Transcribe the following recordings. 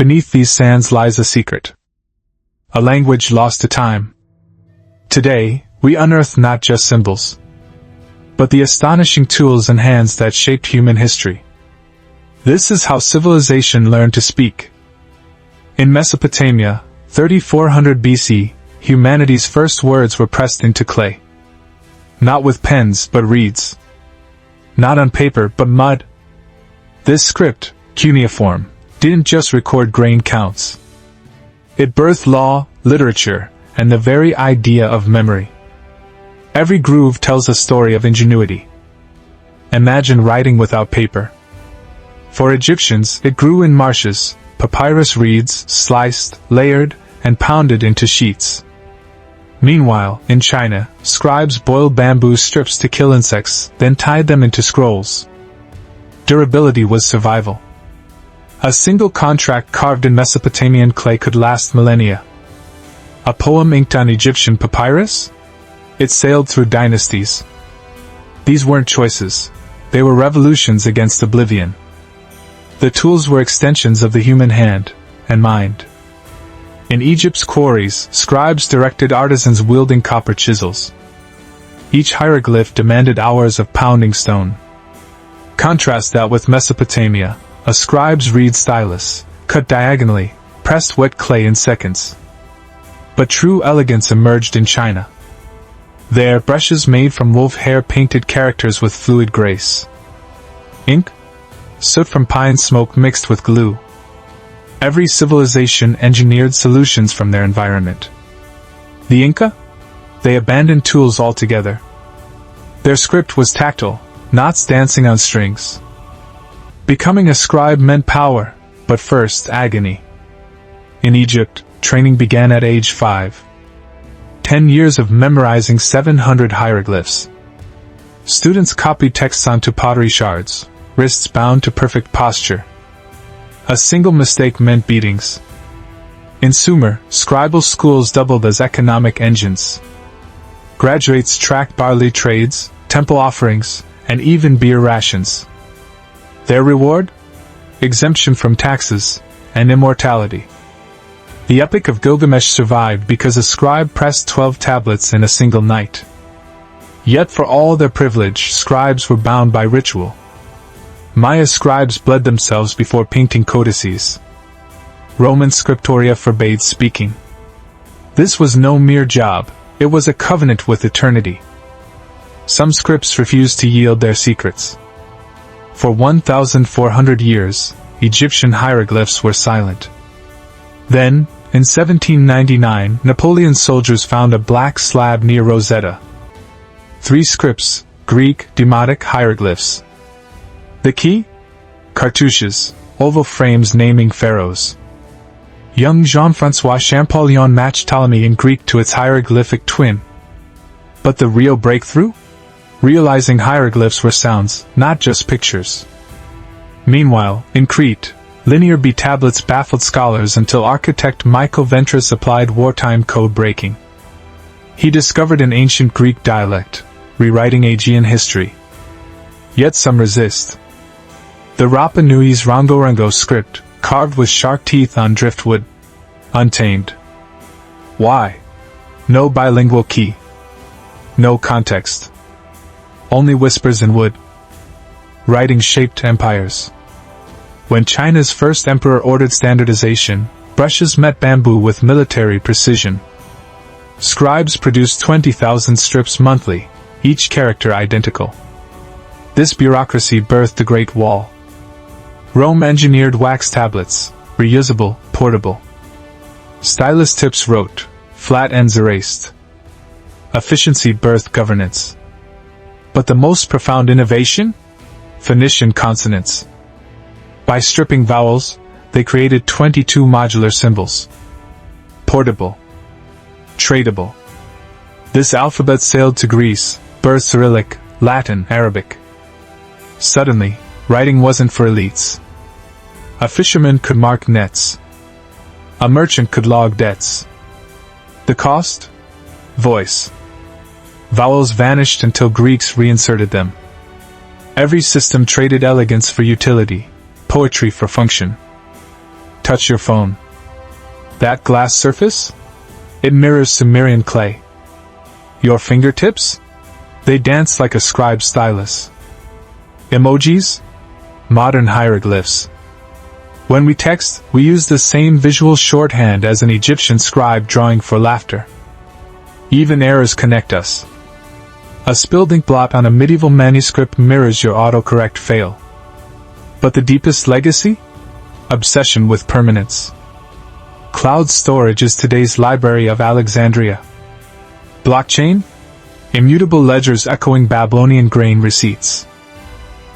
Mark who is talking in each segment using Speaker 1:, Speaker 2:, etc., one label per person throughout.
Speaker 1: beneath these sands lies a secret. A language lost to time. Today, we unearth not just symbols, but the astonishing tools and hands that shaped human history. This is how civilization learned to speak. In Mesopotamia, 3400 BC, humanity's first words were pressed into clay. Not with pens, but reeds. Not on paper, but mud. This script, cuneiform, didn't just record grain counts. It birthed law, literature, and the very idea of memory. Every groove tells a story of ingenuity. Imagine writing without paper. For Egyptians, it grew in marshes, papyrus reeds, sliced, layered, and pounded into sheets. Meanwhile, in China, scribes boiled bamboo strips to kill insects, then tied them into scrolls. Durability was survival. A single contract carved in Mesopotamian clay could last millennia. A poem inked on Egyptian papyrus? It sailed through dynasties. These weren't choices. They were revolutions against oblivion. The tools were extensions of the human hand and mind. In Egypt's quarries, scribes directed artisans wielding copper chisels. Each hieroglyph demanded hours of pounding stone. Contrast that with Mesopotamia. A scribe's reed stylus, cut diagonally, pressed wet clay in seconds. But true elegance emerged in China. There, brushes made from wolf hair painted characters with fluid grace. Ink? Soot from pine smoke mixed with glue. Every civilization engineered solutions from their environment. The Inca? They abandoned tools altogether. Their script was tactile, knots dancing on strings. Becoming a scribe meant power, but first agony. In Egypt, training began at age 5. 10 years of memorizing 700 hieroglyphs. Students copied texts onto pottery shards, wrists bound to perfect posture. A single mistake meant beatings. In Sumer, scribal schools doubled as economic engines. Graduates tracked barley trades, temple offerings, and even beer rations. Their reward? Exemption from taxes, and immortality. The Epic of Gilgamesh survived because a scribe pressed 12 tablets in a single night. Yet for all their privilege, scribes were bound by ritual. Maya scribes bled themselves before painting codices. Roman scriptoria forbade speaking. This was no mere job, it was a covenant with eternity. Some scripts refused to yield their secrets. For 1,400 years, Egyptian hieroglyphs were silent. Then, in 1799, Napoleon's soldiers found a black slab near Rosetta. 3 scripts, Greek, Demotic hieroglyphs. The key? Cartouches, oval frames naming pharaohs. Young Jean-François Champollion matched Ptolemy in Greek to its hieroglyphic twin. But the real breakthrough? Realizing hieroglyphs were sounds, not just pictures. Meanwhile, in Crete, linear B tablets baffled scholars until architect Michael Ventris applied wartime code breaking. He discovered an ancient Greek dialect, rewriting Aegean history. Yet some resist. The Rapa Nui's Rongo script, carved with shark teeth on driftwood. Untamed. Why? No bilingual key. No context. Only whispers in wood. Writing shaped empires. When China's first emperor ordered standardization, brushes met bamboo with military precision. Scribes produced 20,000 strips monthly, each character identical. This bureaucracy birthed the Great Wall. Rome engineered wax tablets, reusable, portable. Stylus tips wrote, flat ends erased. Efficiency birthed governance. But the most profound innovation? Phoenician consonants. By stripping vowels, they created 22 modular symbols. Portable. Tradable. This alphabet sailed to Greece, birthed Cyrillic, Latin, Arabic. Suddenly, writing wasn't for elites. A fisherman could mark nets. A merchant could log debts. The cost? Voice. Vowels vanished until Greeks reinserted them. Every system traded elegance for utility, poetry for function. Touch your phone. That glass surface? It mirrors Sumerian clay. Your fingertips? They dance like a scribe's stylus. Emojis? Modern hieroglyphs. When we text, we use the same visual shorthand as an Egyptian scribe drawing for laughter. Even errors connect us. A spilled ink blot on a medieval manuscript mirrors your autocorrect fail. But the deepest legacy? Obsession with permanence. Cloud storage is today's Library of Alexandria. Blockchain? Immutable ledgers echoing Babylonian grain receipts.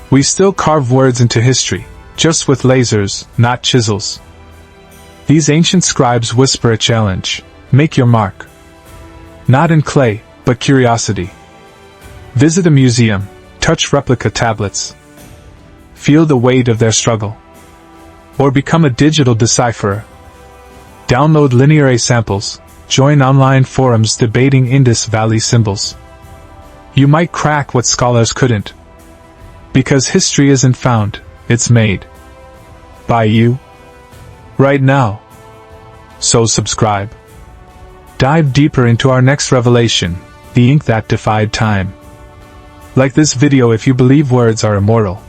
Speaker 1: We still carve words into history, just with lasers, not chisels. These ancient scribes whisper a challenge. Make your mark. Not in clay, but curiosity. Visit a museum, touch replica tablets. Feel the weight of their struggle. Or become a digital decipherer. Download linear samples, join online forums debating Indus Valley symbols. You might crack what scholars couldn't. Because history isn't found, it's made. By you. Right now. So subscribe. Dive deeper into our next revelation, the ink that defied time. Like this video if you believe words are immortal.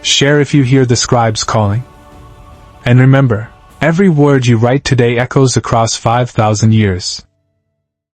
Speaker 1: Share if you hear the scribes calling. And remember, every word you write today echoes across 5,000 years.